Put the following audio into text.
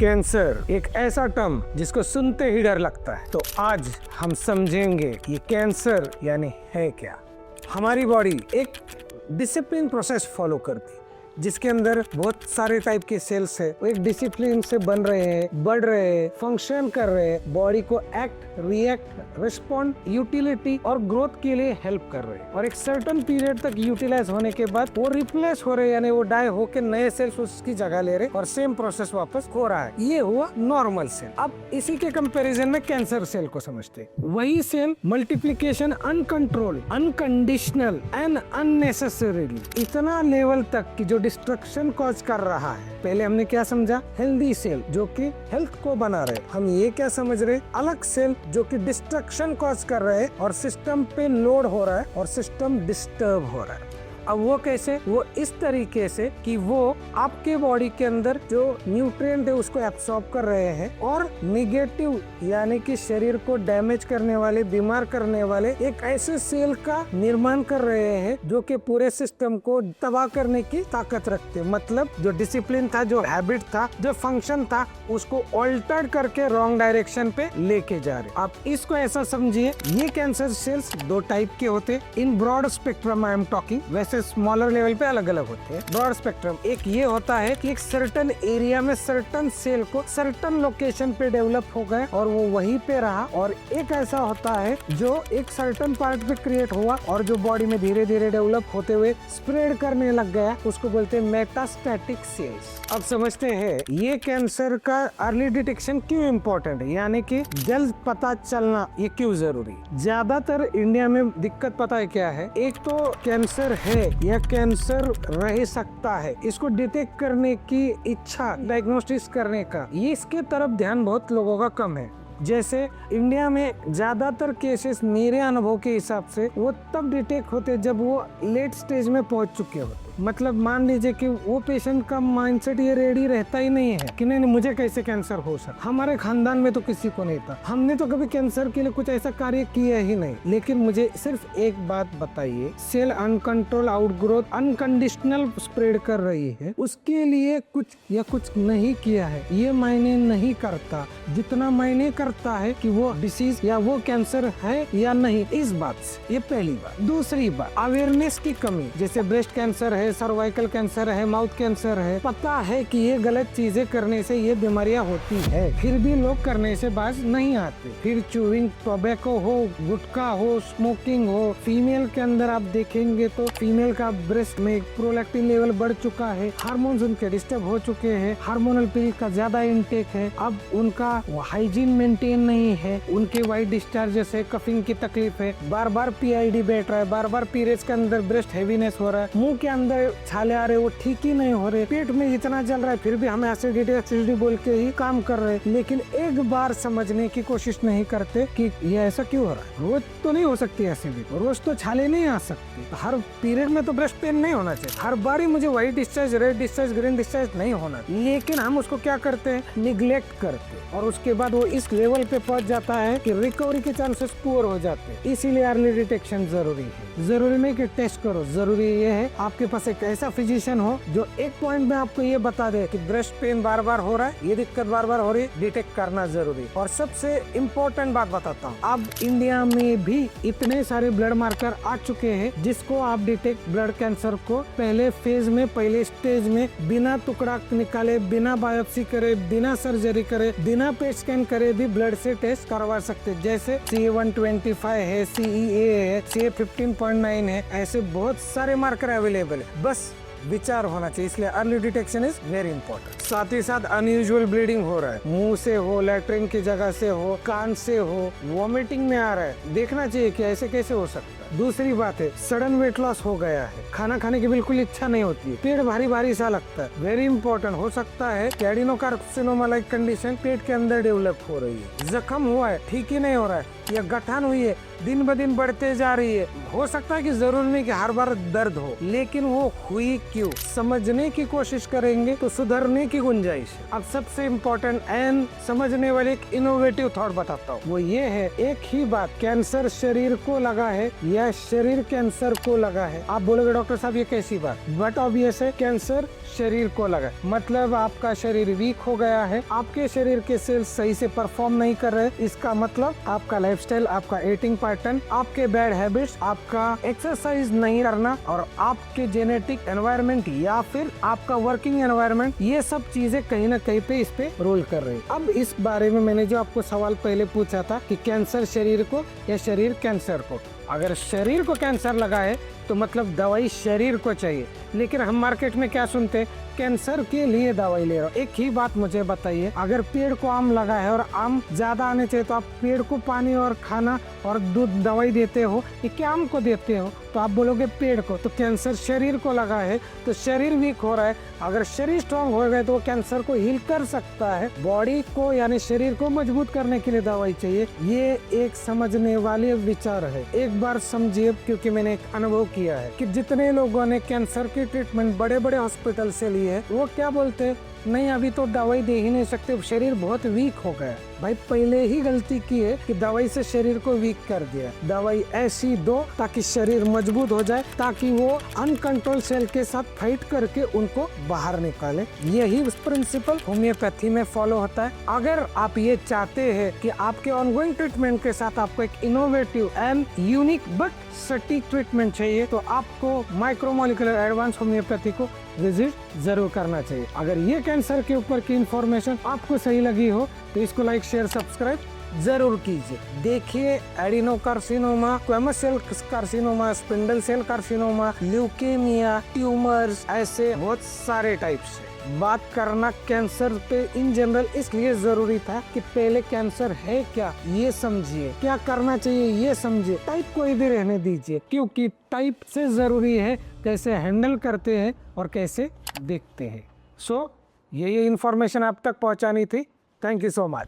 Cancer एक ऐसा term जिसको सुनते ही डर लगता है, तो आज हम समझेंगे ये कैंसर यानी है क्या। हमारी बॉडी एक डिसिप्लिन प्रोसेस फॉलो करती है जिसके अंदर बहुत सारे टाइप के सेल्स है, वो एक डिसिप्लिन से बन रहे हैं, बढ़ रहे हैं, फंक्शन कर रहे हैं, बॉडी को एक्ट, रिएक्ट, रिस्पॉन्ड, यूटिलिटी और ग्रोथ के लिए हेल्प कर रहे हैं। और एक सर्टेन पीरियड तक यूटिलाइज होने के बाद वो रिप्लेस हो रहे हैं, यानी वो डाई होके नए सेल्स उसकी जगह ले रहे और सेम प्रोसेस वापस हो रहा है। ये हुआ नॉर्मल सेल। अब इसी के कंपैरिजन में कैंसर सेल को समझते हैं। वही cell multiplication uncontrol, unconditional and unnecessarily इतना लेवल तक कि जो डिस्ट्रक्शन कॉज कर रहा है। पहले हमने क्या समझा? हेल्दी सेल जो कि हेल्थ को बना रहे। हम ये क्या समझ रहे? अलग सेल जो कि डिस्ट्रक्शन कॉज कर रहे हैं और सिस्टम पे लोड हो रहा है और सिस्टम डिस्टर्ब हो रहा है। अब वो कैसे? वो इस तरीके से कि वो आपके बॉडी के अंदर जो न्यूट्रिएंट है उसको एब्सॉर्ब कर रहे हैं और निगेटिव यानी कि शरीर को डैमेज करने वाले, बीमार करने वाले एक ऐसे सेल का निर्माण कर रहे हैं जो कि पूरे सिस्टम को तबाह करने की ताकत रखते हैं। मतलब जो डिसिप्लिन था, जो हैबिट था, जो फंक्शन था, उसको ऑल्टर करके रॉन्ग डायरेक्शन पे लेके जा रहे। आप इसको ऐसा समझिए, ये कैंसर सेल्स दो टाइप के होते हैं। In broad spectrum I am talking, वैसे स्मॉलर लेवल पे अलग अलग होते हैं। ब्रॉड स्पेक्ट्रम एक ये होता है कि एक सर्टेन एरिया में सर्टेन सेल को सर्टेन लोकेशन पे डेवलप हो गए और वो वहीं पे रहा। और एक ऐसा होता है जो एक सर्टेन पार्ट पे क्रिएट हुआ और जो बॉडी में धीरे धीरे डेवलप होते हुए स्प्रेड करने लग गया, उसको बोलते हैं मेटास्टैटिक सेल्स। अब समझते हैं ये कैंसर का अर्ली डिटेक्शन क्यों इम्पोर्टेंट है, यानी कि जल्द पता चलना ये क्यों जरूरी। ज्यादातर इंडिया में दिक्कत पता है क्या है? एक तो कैंसर है या कैंसर रह सकता है, इसको डिटेक्ट करने की इच्छा, डायग्नोस्टिस करने का, ये इसके तरफ ध्यान बहुत लोगों का कम है। जैसे इंडिया में ज्यादातर केसेस मेरे अनुभव के हिसाब से वो तब डिटेक्ट होते जब वो लेट स्टेज में पहुंच चुके होते। मतलब मान लीजिए कि वो पेशेंट का माइंडसेट ये रेडी रहता ही नहीं है कि नहीं मुझे कैसे कैंसर हो सकता। हमारे खानदान में तो किसी को नहीं था, हमने तो कभी कैंसर के लिए कुछ ऐसा कार्य किया ही नहीं। लेकिन मुझे सिर्फ एक बात बताइए, cell uncontrol outgrowth unconditional spread कर रही है, उसके लिए कुछ या कुछ नहीं किया है, ये मायने नहीं करता जितना मायने करता है कि वो डिसीज या वो कैंसर है या नहीं। इस बात से ये पहली बात। दूसरी बात, अवेयरनेस की कमी। जैसे ब्रेस्ट कैंसर है, सर्वाइकल कैंसर है, माउथ कैंसर है, पता है कि ये गलत चीजें करने से ये बीमारियां होती है, फिर भी लोग करने से बाज नहीं आते। फिर चूइंग, टोबैको हो, गुटखा हो, स्मोकिंग हो। फीमेल के अंदर आप देखेंगे तो फीमेल का ब्रेस्ट में प्रोलैक्टिन लेवल बढ़ चुका है, हार्मोन्स उनके डिस्टर्ब हो चुके हैं, हार्मोनल पिल का ज्यादा इनटेक है, अब उनका हाइजीन मेंटेन नहीं है, उनके वाइट डिस्चार्ज से कफिंग की तकलीफ है, बार बार पीआईडी बैठ रहा है, बार बार पीरियड्स के अंदर ब्रेस्ट हेवीनेस हो रहा है, मुंह के अंदर छाले आ रहे वो ठीक ही नहीं हो रहे, पेट में इतना जल रहा है फिर भी हम एसिडिटी बोल के ही काम कर रहे हैं। लेकिन एक बार समझने की कोशिश नहीं करते कि ये ऐसा क्यों हो रहा है। रोज तो नहीं हो सकती एसिडिटी, रोज तो छाले नहीं आ सकती, हर पीरियड में तो ब्रेस्ट पेन नहीं होना चाहिए, हर बार ही मुझे white discharge, red discharge, green discharge नहीं होना। लेकिन हम उसको क्या करते हैं? निग्लेक्ट करते हैं और उसके बाद वो इस लेवल पे पहुंच जाता है कि रिकवरी के चांसेस पुअर हो जाते हैं। इसीलिए अर्ली डिटेक्शन जरूरी है। जरूरी नहीं कि टेस्ट करो, जरूरी ये है आपके पास एक ऐसा फिजिशियन हो जो एक पॉइंट में आपको ये बता दे कि ब्रेस्ट पेन बार बार हो रहा है, ये दिक्कत बार बार हो रही है, डिटेक्ट करना जरूरी। और सबसे इम्पोर्टेंट बात बताता हूँ, अब इंडिया में भी इतने सारे ब्लड मार्कर आ चुके हैं जिसको आप डिटेक्ट ब्लड कैंसर को पहले फेज में, पहले स्टेज में बिना टुकड़ा निकाले, बिना बायोप्सी करे, बिना सर्जरी करे, बिना पेट स्कैन करे भी ब्लड से टेस्ट करवा सकते। जैसे CA-125 है, CEA है, CA-15.9 है, ऐसे बहुत सारे मार्कर अवेलेबल है, बस विचार होना चाहिए। इसलिए early detection is very important. साथ ही साथ अनयूजुअल ब्लीडिंग हो रहा है, मुंह से हो, लैट्रिन की जगह से हो, कान से हो, वॉमिटिंग में आ रहा है, देखना चाहिए कि ऐसे कैसे हो सकता है। दूसरी बात है, सडन वेट लॉस हो गया है, खाना खाने की बिल्कुल इच्छा नहीं होती है, पेट भारी भारी सा लगता है, वेरी इंपॉर्टेंट। हो सकता है कि एडिनोकार्सिनोमा लाइक कंडीशन पेट के अंदर डेवलप हो रही है, जख्म हुआ है, ठीक ही नहीं हो रहा है, या गठन हुई है, दिन ब दिन बढ़ते जा रही है। हो सकता है कि जरूर नहीं कि हर बार दर्द हो, लेकिन वो हुई क्यों, समझने की कोशिश करेंगे तो सुधरने की गुंजाइश है। अब सबसे इम्पोर्टेंट एंड समझने वाले एक इनोवेटिव थॉट बताता हूँ, वो ये है, एक ही बात कैंसर शरीर को लगा है या यह शरीर कैंसर को लगा है। आप बोलोगे डॉक्टर साहब ये कैसी बात, बट ऑब्वियस है कैंसर शरीर को लगा, मतलब आपका शरीर वीक हो गया है, आपके शरीर के सेल्स सही से परफॉर्म नहीं कर रहे। इसका मतलब आपका लाइफस्टाइल, आपका ईटिंग पैटर्न, आपके बैड हैबिट्स, आपका एक्सरसाइज नहीं करना और आपके जेनेटिक एनवायरनमेंट या फिर आपका वर्किंग एनवायरनमेंट, ये सब चीजें कहीं ना कहीं पे इस पे रोल कर रही है। अब इस बारे में मैंने जो आपको सवाल पहले पूछा था कि कैंसर शरीर को या शरीर कैंसर को, अगर शरीर को कैंसर लगा है तो मतलब दवाई शरीर को चाहिए, लेकिन हम मार्केट में क्या सुनते हैं, कैंसर के लिए दवाई ले रहा हूँ। एक ही बात मुझे बताइए, अगर पेड़ को आम लगा है और आम ज्यादा आने चाहिए तो आप पेड़ को पानी और खाना और दूध दवाई देते हो, ये क्या आम को देते हो? तो आप बोलोगे पेड़ को। तो कैंसर शरीर को लगा है तो शरीर वीक हो रहा है, अगर शरीर स्ट्रांग हो गए तो वो कैंसर को हील कर सकता है। बॉडी को यानी शरीर को मजबूत करने के लिए दवाई चाहिए, ये एक समझने वाले विचार है। एक बार समझिए, क्योंकि मैंने एक अनुभव किया है कि जितने लोगों ने कैंसर की ट्रीटमेंट बड़े बड़े हॉस्पिटल से ली है, वो क्या बोलते हैं, नहीं अभी तो दवाई दे ही नहीं सकते, शरीर बहुत वीक हो गया। भाई पहले ही गलती की है कि दवाई से शरीर को वीक कर दिया। दवाई ऐसी दो ताकि शरीर मजबूत हो जाए, ताकि वो अनकंट्रोल सेल के साथ फाइट करके उनको बाहर निकाले। यही उस प्रिंसिपल होम्योपैथी में फॉलो होता है। अगर आप ये चाहते हैं कि आपके ऑनगोइंग ट्रीटमेंट के साथ आपको एक इनोवेटिव एंड यूनिक बट सटीक ट्रीटमेंट चाहिए, तो आपको माइक्रोमोलिकुलर एडवांस होम्योपैथी को विजिट जरूर करना चाहिए। अगर ये कैंसर के ऊपर की इंफॉर्मेशन आपको सही लगी हो तो इसको लाइक शेयर सब्सक्राइब जरूर कीजिए। देखिए adenocarcinoma, squamous cell carcinoma, spindle cell carcinoma, leukaemia, tumours, ऐसे बहुत सारे टाइप्स है। बात करना कैंसर पे इन जनरल इसलिए जरूरी था कि पहले कैंसर है क्या ये समझिए, क्या करना चाहिए ये समझिए, टाइप कोई भी रहने दीजिए, क्योंकि टाइप से जरूरी है कैसे हैंडल करते हैं और कैसे देखते हैं। सो ये इंफॉर्मेशन आप तक पहुंचानी थी। Thank you so much.